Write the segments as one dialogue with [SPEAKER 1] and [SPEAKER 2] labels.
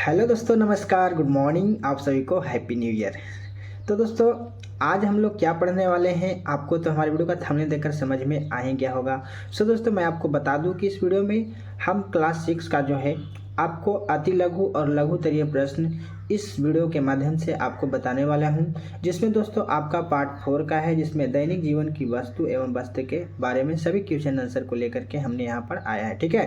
[SPEAKER 1] Hello दोस्तों, नमस्कार, good morning. आप सभी को हैप्पी न्यू ईयर। तो दोस्तों, आज हम लोग क्या पढ़ने वाले हैं आपको तो हमारी वीडियो का थंबनेल देखकर समझ में आ ही गया होगा। दोस्तों, मैं आपको बता दूं कि इस वीडियो में हम क्लास 6 का जो है आपको अति लघु और लघु तरीय प्रश्न इस वीडियो के माध्यम से आपको बताने वाला हूं, जिसमें दोस्तों आपका पार्ट 4 का है, जिसमें दैनिक जीवन की वस्तु एवं वस्तु के बारे में सभी क्वेश्चन आंसर को लेकर के हमने यहाँ पर आया है। ठीक है,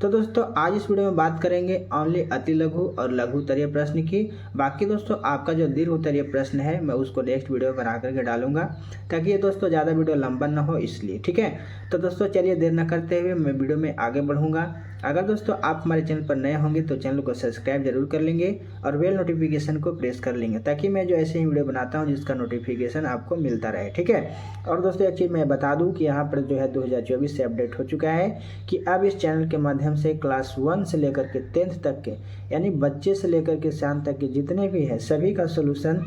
[SPEAKER 1] तो दोस्तों आज इस वीडियो में बात करेंगे ओनली अति लघु और लघु तरीय प्रश्न की। बाकी दोस्तों आपका जो दीर्घ उत्तरीय प्रश्न है मैं उसको नेक्स्ट वीडियो बना करके डालूंगा, ताकि ये दोस्तों ज़्यादा वीडियो लंबा ना हो, इसलिए। ठीक है, तो दोस्तों चलिए देर न करते हुए मैं वीडियो में आगे बढ़ूंगा। अगर दोस्तों आप हमारे चैनल पर नए होंगे तो चैनल को सब्सक्राइब जरूर कर लेंगे और बेल नोटिफिकेशन को प्रेस कर लेंगे, ताकि मैं जो ऐसे ही वीडियो बनाता हूं जिसका नोटिफिकेशन आपको मिलता रहे। ठीक है, और दोस्तों एक चीज़ मैं बता दूं कि यहाँ पर जो है 2024 से अपडेट हो चुका है कि अब इस चैनल के माध्यम से क्लास 1 से लेकर के 10th तक के, यानी बच्चे से लेकर के सियान तक के जितने भी है सभी का सोल्यूशन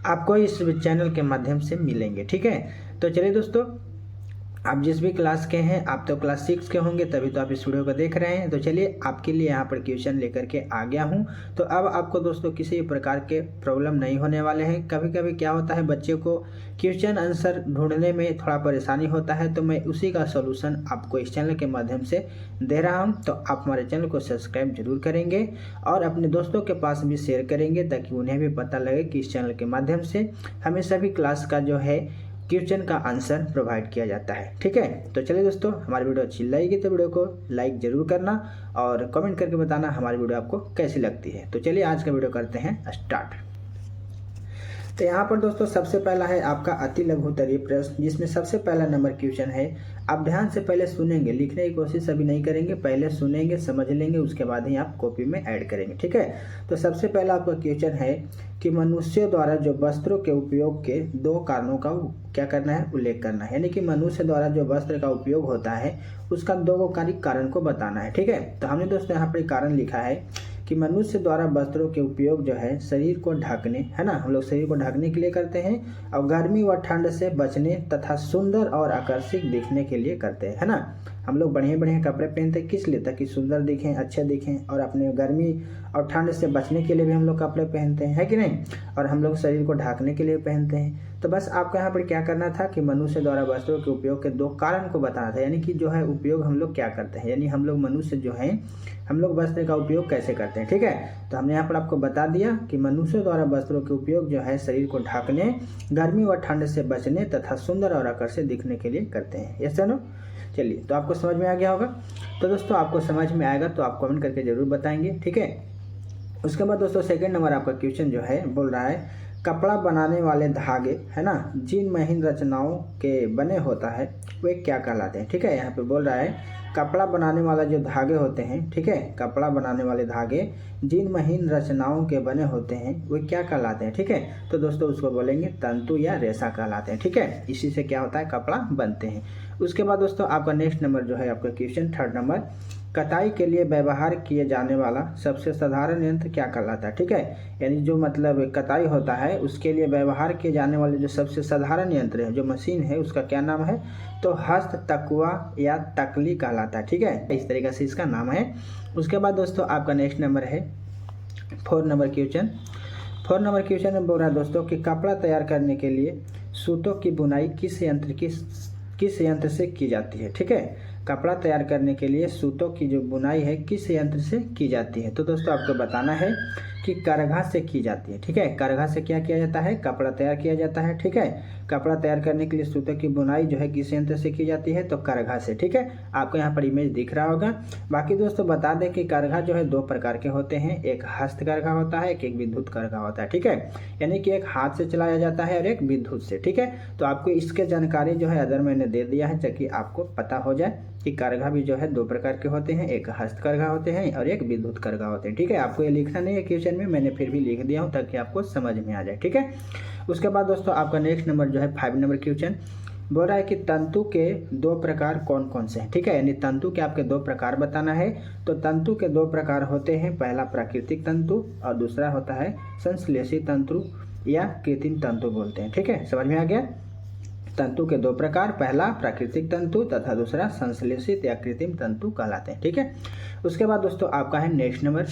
[SPEAKER 1] आपको इस चैनल के माध्यम से मिलेंगे। ठीक है, तो चलिए दोस्तों, आप जिस भी क्लास के हैं, आप तो क्लास 6 के होंगे तभी तो आप इस वीडियो को देख रहे हैं। तो चलिए आपके लिए यहाँ पर क्वेश्चन लेकर के आ गया हूँ। तो अब आपको दोस्तों किसी भी प्रकार के प्रॉब्लम नहीं होने वाले हैं। कभी कभी क्या होता है, बच्चे को क्वेश्चन आंसर ढूंढने में थोड़ा परेशानी होता है, तो मैं उसी का सोल्यूशन आपको इस चैनल के माध्यम से दे रहा हूँ। तो आप हमारे चैनल को सब्सक्राइब जरूर करेंगे और अपने दोस्तों के पास भी शेयर करेंगे, ताकि उन्हें भी पता लगे कि इस चैनल के माध्यम से हमें सभी क्लास का जो है क्वेश्चन का आंसर प्रोवाइड किया जाता है। ठीक है, तो चलिए दोस्तों, हमारी वीडियो अच्छी लगेगी तो वीडियो को लाइक जरूर करना और कमेंट करके बताना हमारी वीडियो आपको कैसी लगती है। तो चलिए आज का वीडियो करते हैं स्टार्ट। तो यहाँ पर दोस्तों सबसे पहला है आपका अति लघु उत्तरीय प्रश्न, जिसमें सबसे पहला नंबर क्वेश्चन है। आप ध्यान से पहले सुनेंगे, लिखने की कोशिश अभी नहीं करेंगे, पहले सुनेंगे, समझ लेंगे, उसके बाद ही आप कॉपी में ऐड करेंगे। ठीक है, तो सबसे पहला आपका क्वेश्चन है कि मनुष्यों द्वारा जो वस्त्रों के उपयोग के दो कारणों का क्या करना है, उल्लेख करना है। यानी कि मनुष्य द्वारा जो वस्त्र का उपयोग होता है उसका दो कारण को बताना है। ठीक है, तो हमने दोस्तों यहाँ पर कारण लिखा है कि मनुष्य द्वारा वस्त्रों के उपयोग जो है शरीर को ढकने, है ना, हम लोग शरीर को ढकने के लिए करते हैं, और गर्मी व ठंड से बचने तथा सुंदर और आकर्षक दिखने के लिए करते हैं, है ना। हम लोग बढ़िया बढ़िया कपड़े पहनते हैं, किस लिए, ताकि सुंदर दिखें, अच्छे दिखें, और अपने गर्मी और ठंड से बचने के लिए भी हम लोग कपड़े पहनते हैं, है कि नहीं, और हम लोग शरीर को ढकने के लिए पहनते हैं। तो बस आपको यहाँ पर क्या करना था कि मनुष्य द्वारा वस्त्रों के उपयोग के दो कारण को बताना था, यानी कि जो है उपयोग हम लोग क्या करते हैं, यानी हम लोग मनुष्य जो है हम लोग वस्त्र का उपयोग कैसे करते हैं। ठीक है, तो हमने यहाँ पर आपको बता दिया कि मनुष्य द्वारा वस्त्रों के उपयोग जो है शरीर को ढकने, गर्मी व ठंड से बचने तथा सुंदर और आकर्षक दिखने के लिए करते हैं। यस नो, चलिए, तो आपको समझ में आ गया होगा। तो दोस्तों आपको समझ में आएगा तो आप कमेंट करके जरूर बताएंगे। ठीक है, उसके बाद दोस्तों सेकंड नंबर आपका क्वेश्चन जो है बोल रहा है, कपड़ा बनाने वाले धागे, है ना, जिन महीन रचनाओं के बने होता है वे क्या कहलाते हैं। ठीक है, यहाँ पे बोल रहा है कपड़ा बनाने वाला जो धागे होते हैं, ठीक है, कपड़ा बनाने वाले धागे जिन महीन रचनाओं के बने होते हैं वे क्या कहलाते हैं। ठीक है, तो दोस्तों उसको बोलेंगे तंतु या रेशा कहलाते हैं। ठीक है, इसी से क्या होता है, कपड़ा बनते हैं। उसके बाद दोस्तों आपका नेक्स्ट नंबर जो है आपका क्वेश्चन थर्ड नंबर, कताई के लिए व्यवहार किए जाने वाला सबसे साधारण यंत्र क्या कहलाता है। ठीक है, यानी जो मतलब कताई होता है उसके लिए व्यवहार किए जाने वाले जो सबसे साधारण यंत्र है, जो मशीन है, उसका क्या नाम है, तो हस्त तकुआ या तकली कहलाता है। ठीक है, इस तरीके से इसका नाम है। उसके बाद दोस्तों आपका नेक्स्ट नंबर है 4 नंबर क्वेश्चन। 4 नंबर क्वेश्चन में बोल रहा है दोस्तों कि कपड़ा तैयार करने के लिए सूतों की बुनाई किस यंत्र से की जाती है। ठीक है, कपड़ा तैयार करने के लिए सूतों की जो बुनाई है किस यंत्र से की जाती है, तो दोस्तों आपको बताना है कि करघा से की जाती है। ठीक है, करघा से क्या किया जाता है, कपड़ा तैयार किया जाता है। ठीक है, कपड़ा तैयार करने के लिए सूतों की बुनाई जो है किस यंत्र से की जाती है, तो करघा से। ठीक है, आपको यहाँ पर इमेज दिख रहा होगा। बाकी दोस्तों बता दें कि करघा जो है दो प्रकार के होते हैं, एक हस्त करघा होता है, एक विद्युत करघा होता है। ठीक है, यानी कि एक हाथ से चलाया जाता है और एक विद्युत से। ठीक है, तो आपको इसके जानकारी जो है अदर मैंने दे दिया है, ताकि आपको पता हो जाए कि करघा भी जो है दो प्रकार के होते हैं, एक हस्त करघा होते हैं और एक विद्युत करघा होते हैं। ठीक है, आपको ये लिखना नहीं है क्वेश्चन में, मैंने फिर भी लिख दिया हूँ ताकि आपको समझ में आ जाए। ठीक है, उसके बाद दोस्तों आपका नेक्स्ट नंबर जो है 5 नंबर क्वेश्चन बोल रहा है कि तंतु के दो प्रकार कौन कौन से हैं। ठीक है, यानी तंतु के आपके दो प्रकार बताना है। तो तंतु के दो प्रकार होते हैं, पहला प्राकृतिक तंतु और दूसरा होता है संश्लेषित तंतु या कृत्रिम तंतु बोलते हैं। ठीक है, समझ में आ गया। तंतु के दो प्रकार, पहला प्राकृतिक तंतु तथा दूसरा संश्लेषित या कृत्रिम तंतु कहलाते हैं। ठीक है, उसके बाद दोस्तों आपका है नेक्स्ट नंबर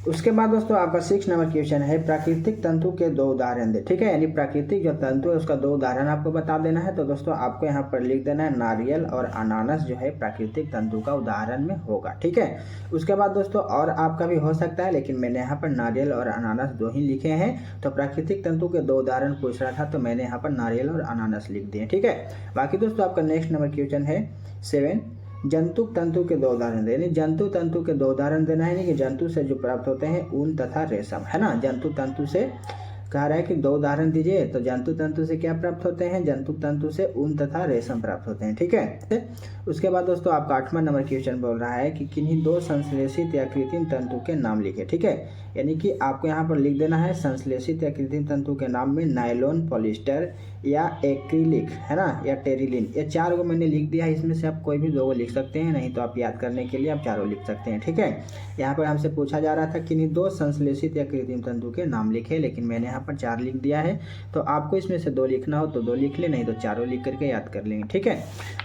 [SPEAKER 1] उसके बाद दोस्तों आपका 6 नंबर क्वेश्चन है, प्राकृतिक तंतु के 2 उदाहरण दे। ठीक है, यानी प्राकृतिक जो तंतु है उसका 2 उदाहरण आपको बता देना है। तो दोस्तों आपको यहाँ पर लिख देना है नारियल और अनानास जो है प्राकृतिक तंतु का उदाहरण में होगा। ठीक है, उसके बाद दोस्तों और आपका भी हो सकता है, लेकिन मैंने यहाँ पर नारियल और अनानास 2 ही लिखे हैं। तो प्राकृतिक तंतु के 2 उदाहरण पूछ रहा था तो मैंने यहाँ पर नारियल और अनानास लिख दिए। ठीक है, बाकी दोस्तों आपका नेक्स्ट नंबर क्वेश्चन है 7, जंतु तंतु के 2 उदाहरण देने। जंतु तंतु के 2 उदाहरण देना है, कि जंतु से जो प्राप्त होते हैं ऊन तथा रेशम, है ना। जंतु तंतु से कह रहा है कि 2 उदाहरण दीजिए। तो जंतु तंतु से क्या प्राप्त होते हैं, जंतु तंतु से ऊन तथा रेशम प्राप्त होते हैं। ठीक है, उसके बाद दोस्तों आपका 8वां नंबर क्वेश्चन बोल रहा है कि किन्हीं 2 संश्लेषित या कृत्रिम तंतु के नाम लिखे। ठीक है, यानी कि आपको यहाँ पर लिख देना है संश्लेषित या कृत्रिम तंतु के नाम में नायलॉन, पॉलिस्टर या एक्रिलिक, है ना, या टेरिलिन। ये 4 को मैंने लिख दिया है, इसमें से आप कोई भी 2 को लिख सकते हैं, नहीं तो आप याद करने के लिए आप 4 लिख सकते हैं। ठीक है, यहाँ पर हमसे पूछा जा रहा था किन्हीं 2 संश्लेषित या कृत्रिम तंतु के नाम लिखे, लेकिन मैंने यहाँ पर 4 लिख दिया है। तो आपको इसमें से 2 लिखना हो तो 2 लिख ले, नहीं तो 4 लिख करके याद कर लेंगे। ठीक है,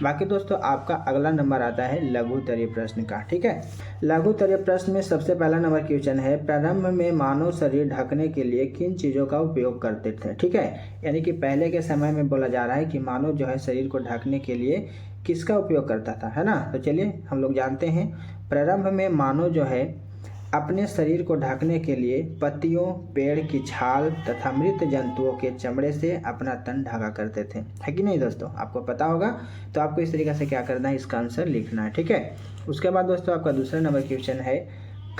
[SPEAKER 1] बाकी दोस्तों आपका अगला नंबर आता है लघुत्तरीय प्रश्न का। ठीक है, लघुत्तरीय प्रश्न में सबसे पहला नंबर क्वेश्चन है, प्रारंभ में मानव शरीर ढकने के लिए किन चीज़ों का उपयोग करते थे। ठीक है, यानी कि पहले के समय में बोला जा रहा है कि मानव जो है शरीर को ढकने के लिए किसका उपयोग करता था, है ना। तो चलिए हम लोग जानते हैं, प्रारंभ में मानव जो है अपने शरीर को ढकने के लिए पत्तियों, पेड़ की छाल तथा मृत जंतुओं के चमड़े से अपना तन ढका करते थे, है कि नहीं दोस्तों। आपको पता होगा, तो आपको इस तरीके से क्या करना है, इसका आंसर लिखना है। ठीक है, उसके बाद दोस्तों आपका दूसरा नंबर क्वेश्चन है,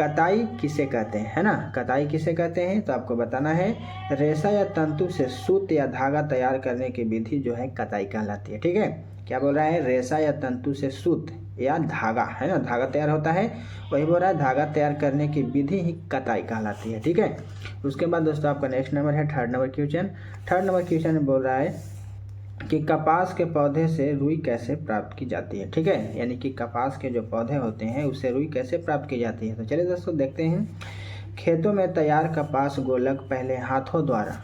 [SPEAKER 1] कताई किसे कहते हैं, है ना। कताई किसे कहते हैं, तो आपको बताना है रेशा या तंतु से सूत या धागा तैयार करने की विधि जो है कताई कहलाती है। ठीक है, क्या बोल रहा है, रेशा या तंतु से सूत या धागा, है ना, धागा तैयार होता है, वही बोल रहा है धागा तैयार करने की विधि ही कताई कहलाती है। ठीक है, उसके बाद दोस्तों आपका नेक्स्ट नंबर है 3rd number question. 3rd number question में बोल रहा है कि कपास के पौधे से रुई कैसे प्राप्त की जाती है। ठीक है, यानी कि कपास के जो पौधे होते हैं उससे रुई कैसे प्राप्त की जाती है। तो चलिए दोस्तों देखते हैं, खेतों में तैयार कपास गोलक पहले हाथों द्वारा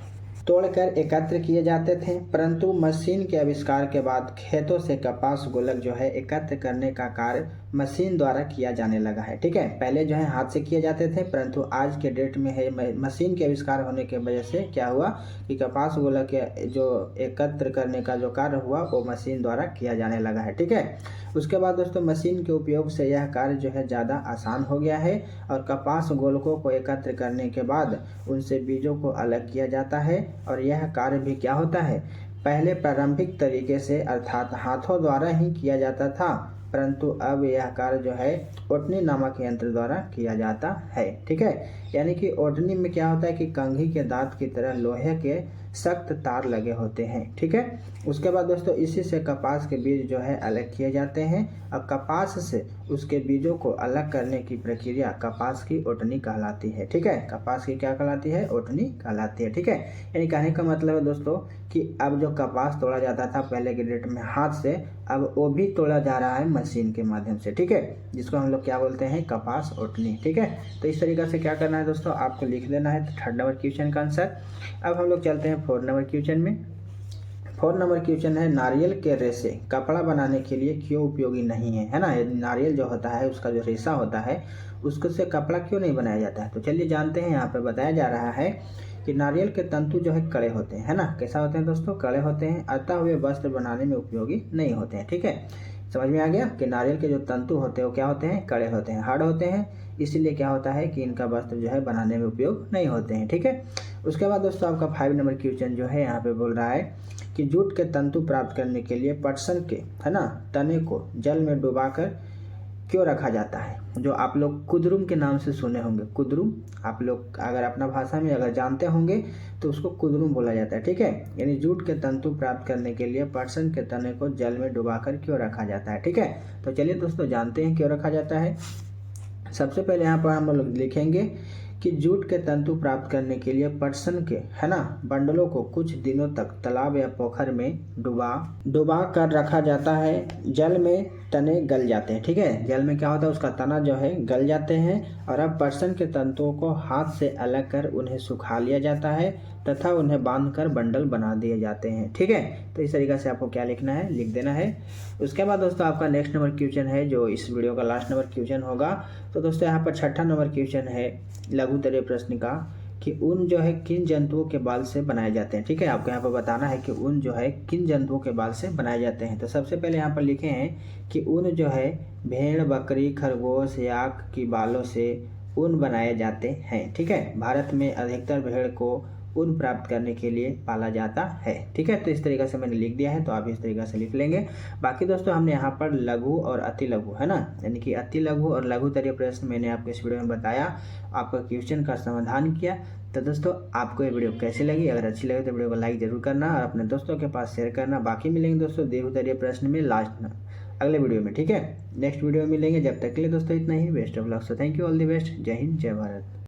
[SPEAKER 1] तोड़कर एकत्र किए जाते थे, परंतु मशीन के आविष्कार के बाद खेतों से कपास गोलक जो है एकत्र करने का कार्य मशीन द्वारा किया जाने लगा है। ठीक है, पहले जो है हाथ से किए जाते थे, परंतु आज के डेट में है मशीन के आविष्कार होने के वजह से क्या हुआ कि कपास गोलक के जो एकत्र करने का जो कार्य हुआ वो मशीन द्वारा किया जाने लगा है। ठीक है, उसके बाद दोस्तों मशीन के उपयोग से यह कार्य जो है ज़्यादा आसान हो गया है, और कपास गोलकों को एकत्र करने के बाद उनसे बीजों को अलग किया जाता है, और यह कार्य भी क्या होता है, पहले प्रारंभिक तरीके से अर्थात हाथों द्वारा ही किया जाता था, परंतु अब यह कार्य जो है ओटनी नामक यंत्र द्वारा किया जाता है। ठीक है, यानी कि ओटनी में क्या होता है कि कंघी के दांत की तरह लोहे के सख्त तार लगे होते हैं। ठीक है, उसके बाद दोस्तों इसी से कपास के बीज जो है अलग किए जाते हैं, और कपास से उसके बीजों को अलग करने की प्रक्रिया कपास की ओटनी कहलाती है। ठीक है, कपास की क्या कहलाती है, ओटनी कहलाती है। ठीक है, यानी कहने का मतलब है दोस्तों कि अब जो कपास तोड़ा जाता था पहले के डेट में हाथ से, अब वो भी तोड़ा जा रहा है मशीन के माध्यम से। ठीक है, जिसको हम लोग क्या बोलते हैं, कपास ओटनी। ठीक है, तो इस तरीके से क्या करना है दोस्तों, आपको लिख देना है 3rd नंबर क्वेश्चन का आंसर। अब हम लोग चलते हैं 4th नंबर क्वेश्चन में। 4th नंबर क्वेश्चन है, नारियल के रेशे कपड़ा बनाने के लिए क्यों उपयोगी नहीं है, है ना। नारियल जो होता है उसका जो रेशा होता है उसको से कपड़ा क्यों नहीं बनाया जाता है। तो चलिए जानते हैं, यहाँ पे बताया जा रहा है कि नारियल के तंतु जो है कड़े होते हैं, है ना। कैसा होते हैं दोस्तों, कड़े होते हैं, अतः वे वस्त्र बनाने में उपयोगी नहीं होते हैं। ठीक है, समझ में आ गया कि नारियल के जो तंतु होते हैं वो क्या होते हैं, कड़े होते हैं, हार्ड होते हैं, इसीलिए क्या होता है कि इनका वस्त्र जो है बनाने में उपयोग नहीं होते हैं। ठीक है, उसके बाद दोस्तों आपका 5 नंबर क्वेश्चन जो है यहाँ पे बोल रहा है कि जूट के तंतु प्राप्त करने के लिए पटसन के, है ना, तने को जल में डुबाकर क्यों रखा जाता है, जो आप लोग कुदरुम के नाम से सुने होंगे। कुदरुम आप लोग अगर अपना भाषा में अगर जानते होंगे तो उसको कुदरुम बोला जाता है। ठीक है, यानी जूट के तंतु प्राप्त करने के लिए पटसन के तने को जल में डुबाकर क्यों रखा जाता है। ठीक है, तो चलिए दोस्तों जानते हैं क्यों रखा जाता है। सबसे पहले यहाँ पर हम लोग लिखेंगे कि जूट के तंतु प्राप्त करने के लिए पटसन के, है ना, बंडलों को कुछ दिनों तक तालाब या पोखर में डुबा कर रखा जाता है। जल में तने गल जाते हैं। ठीक है, जल में क्या होता है, उसका तना जो है गल जाते हैं, और अब पटसन के तंतुओं को हाथ से अलग कर उन्हें सुखा लिया जाता है, तथा उन्हें बांधकर बंडल बना दिए जाते हैं। ठीक है, तो इस तरीके से आपको क्या लिखना है, लिख देना है। उसके बाद दोस्तों आपका नेक्स्ट नंबर क्वेश्चन है जो इस वीडियो का लास्ट नंबर क्वेश्चन होगा। तो दोस्तों यहाँ पर छठा नंबर क्वेश्चन है लघु उत्तरीय प्रश्न का कि ऊन जो है किन जंतुओं के बाल से बनाए जाते हैं। ठीक है, आपको यहाँ पर बताना है कि ऊन जो है किन जंतुओं के बाल से बनाए जाते हैं। तो सबसे पहले यहाँ पर लिखे हैं कि ऊन जो है भेड़, बकरी, खरगोश, याक की बालों से ऊन बनाए जाते हैं। ठीक है, भारत में अधिकतर भेड़ को ऊन प्राप्त करने के लिए पाला जाता है। ठीक है, तो इस तरीके से मैंने लिख दिया है, तो आप इस तरीके से लिख लेंगे। बाकी दोस्तों हमने यहाँ पर लघु और अति लघु है ना, यानी कि अति लघु और लघु उत्तरीय प्रश्न मैंने आपको इस वीडियो में बताया, आपका क्वेश्चन का समाधान किया। तो दोस्तों आपको ये वीडियो कैसी लगी, अगर अच्छी लगे तो वीडियो को लाइक जरूर करना और अपने दोस्तों के पास शेयर करना। बाकी मिलेंगे दोस्तों लघु उत्तरीय प्रश्न में लास्ट अगले वीडियो में। ठीक है, नेक्स्ट वीडियो में मिलेंगे, जब तक के लिए दोस्तों इतना ही। Best of luck. So thank you, all the best. जय हिंद, जय भारत।